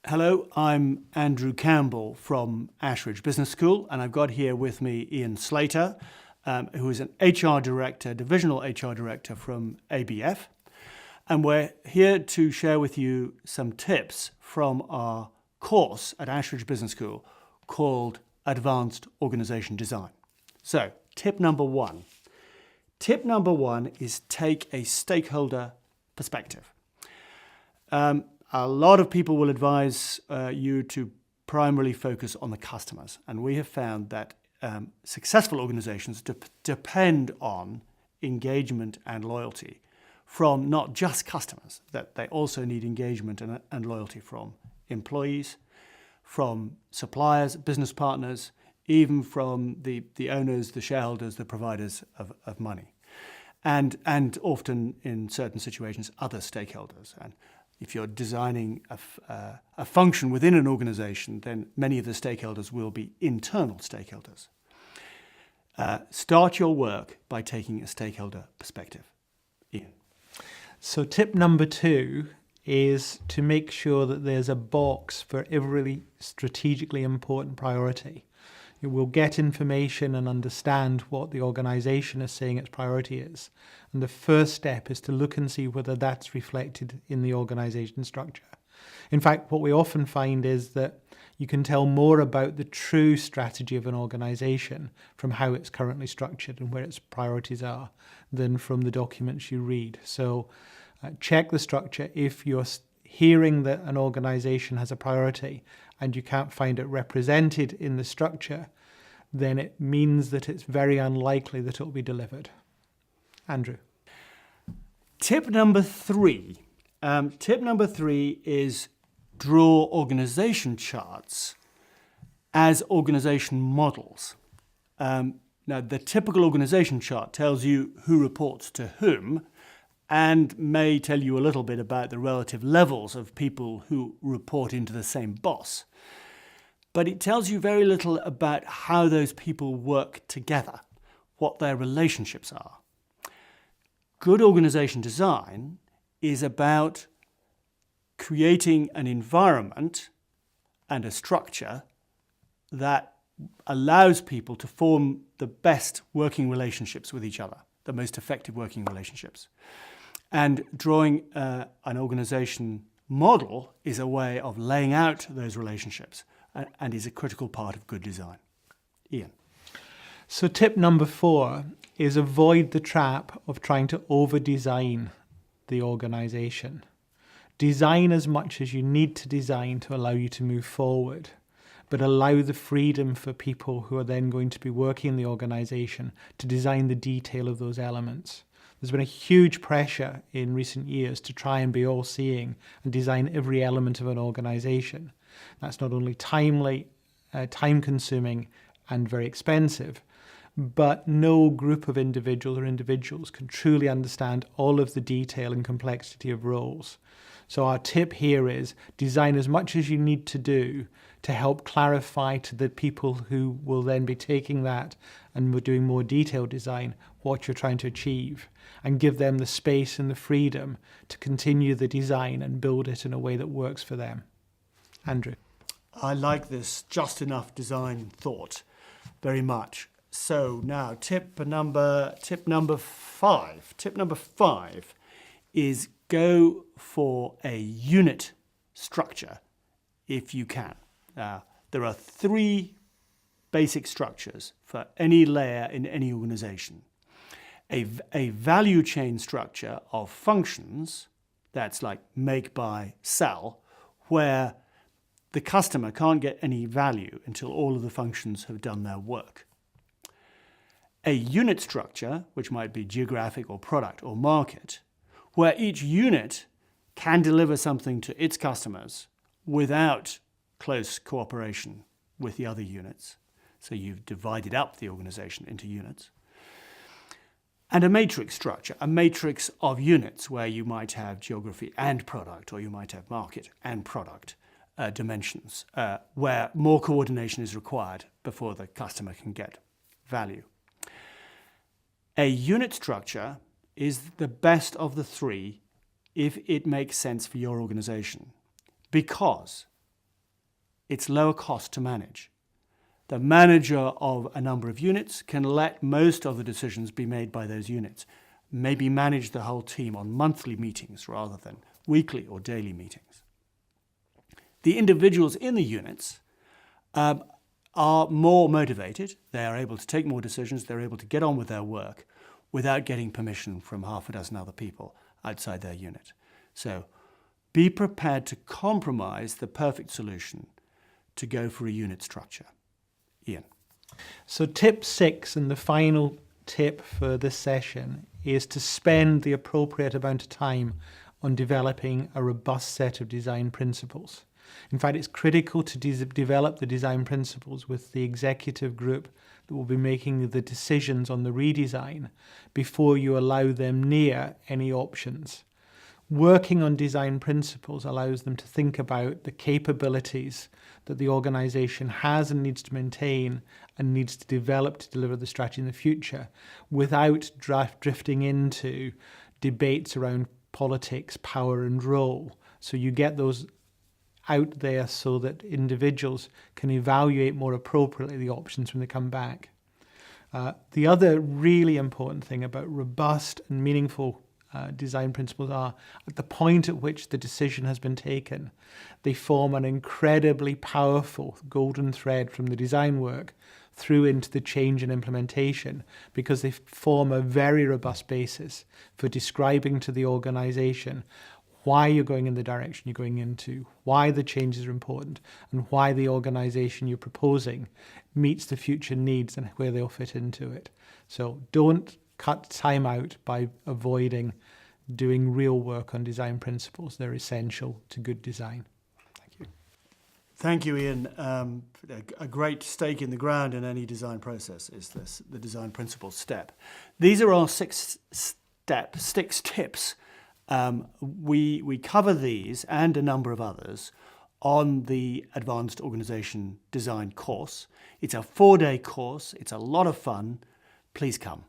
Hello, I'm Andrew Campbell from Ashridge Business School, and I've got here with me Ian Slater, who is an HR director, divisional HR director from ABF. And we're here to share with you some tips from our course at Ashridge Business School called Advanced Organization Design. So, tip number one. Tip number one is take a stakeholder perspective. A lot of people will advise you to primarily focus on the customers, and we have found that successful organizations depend on engagement and loyalty from not just customers, that they also need engagement and loyalty from employees, from suppliers, business partners, even from the owners, the shareholders, the providers of money, and often in certain situations, other stakeholders. And if you're designing a function within an organization, then many of the stakeholders will be internal stakeholders. Start your work by taking a stakeholder perspective. Ian. So tip number 2 is to make sure that there's a box for every strategically important priority. You will get information and understand what the organization is saying its priority is. And the first step is to look and see whether that's reflected in the organization structure. In fact, what we often find is that you can tell more about the true strategy of an organization from how it's currently structured and where its priorities are than from the documents you read. So check the structure. If you're hearing that an organization has a priority and you can't find it represented in the structure, then it means that it's very unlikely that it will be delivered. Andrew. Tip number 3. Tip number 3 is draw organization charts as organization models. Now, the typical organization chart tells you who reports to whom and may tell you a little bit about the relative levels of people who report into the same boss. But it tells you very little about how those people work together, what their relationships are. Good organization design is about creating an environment and a structure that allows people to form the best working relationships with each other, the most effective working relationships. And drawing an organization model is a way of laying out those relationships and is a critical part of good design. Ian. So tip number 4 is avoid the trap of trying to over-design the organization. Design as much as you need to design to allow you to move forward, but allow the freedom for people who are then going to be working in the organization to design the detail of those elements. There's been a huge pressure in recent years to try and be all-seeing and design every element of an organization. That's not only time-consuming and very expensive, but no group of individuals can truly understand all of the detail and complexity of roles. So our tip here is design as much as you need to do to help clarify to the people who will then be taking that and we're doing more detailed design what you're trying to achieve, and give them the space and the freedom to continue the design and build it in a way that works for them. Andrew. I like this just enough design thought very much. So now tip number 5. Tip number 5 is go for a unit structure if you can. There are 3 basic structures for any layer in any organization. A value chain structure of functions, that's like make, buy, sell, where the customer can't get any value until all of the functions have done their work. A unit structure, which might be geographic or product or market, where each unit can deliver something to its customers without close cooperation with the other units. So you've divided up the organization into units. And a matrix structure, a matrix of units where you might have geography and product, or you might have market and product dimensions, where more coordination is required before the customer can get value. A unit structure is the best of the 3 if it makes sense for your organization, because it's lower cost to manage. The manager of a number of units can let most of the decisions be made by those units, maybe manage the whole team on monthly meetings rather than weekly or daily meetings. The individuals in the units are more motivated. They are able to take more decisions. They're able to get on with their work without getting permission from half a dozen other people outside their unit. So be prepared to compromise the perfect solution to go for a unit structure. Ian. So tip 6, and the final tip for this session, is to spend the appropriate amount of time on developing a robust set of design principles. In fact, it's critical to develop the design principles with the executive group that will be making the decisions on the redesign before you allow them near any options. Working on design principles allows them to think about the capabilities that the organisation has and needs to maintain and needs to develop to deliver the strategy in the future without drifting into debates around politics, power and role. So you get those out there so that individuals can evaluate more appropriately the options when they come back. The other really important thing about robust and meaningful design principles are at the point at which the decision has been taken, they form an incredibly powerful golden thread from the design work through into the change and implementation, because they form a very robust basis for describing to the organisation why you're going in the direction you're going into, why the changes are important, and why the organisation you're proposing meets the future needs and where they'll fit into it. So don't cut time out by avoiding doing real work on design principles. They're essential to good design. Thank you. Thank you, Ian. A great stake in the ground in any design process is the design principles step. These are our six tips. We cover these and a number of others on the Advanced Organisation Design course. It's a 4-day course. It's a lot of fun. Please come.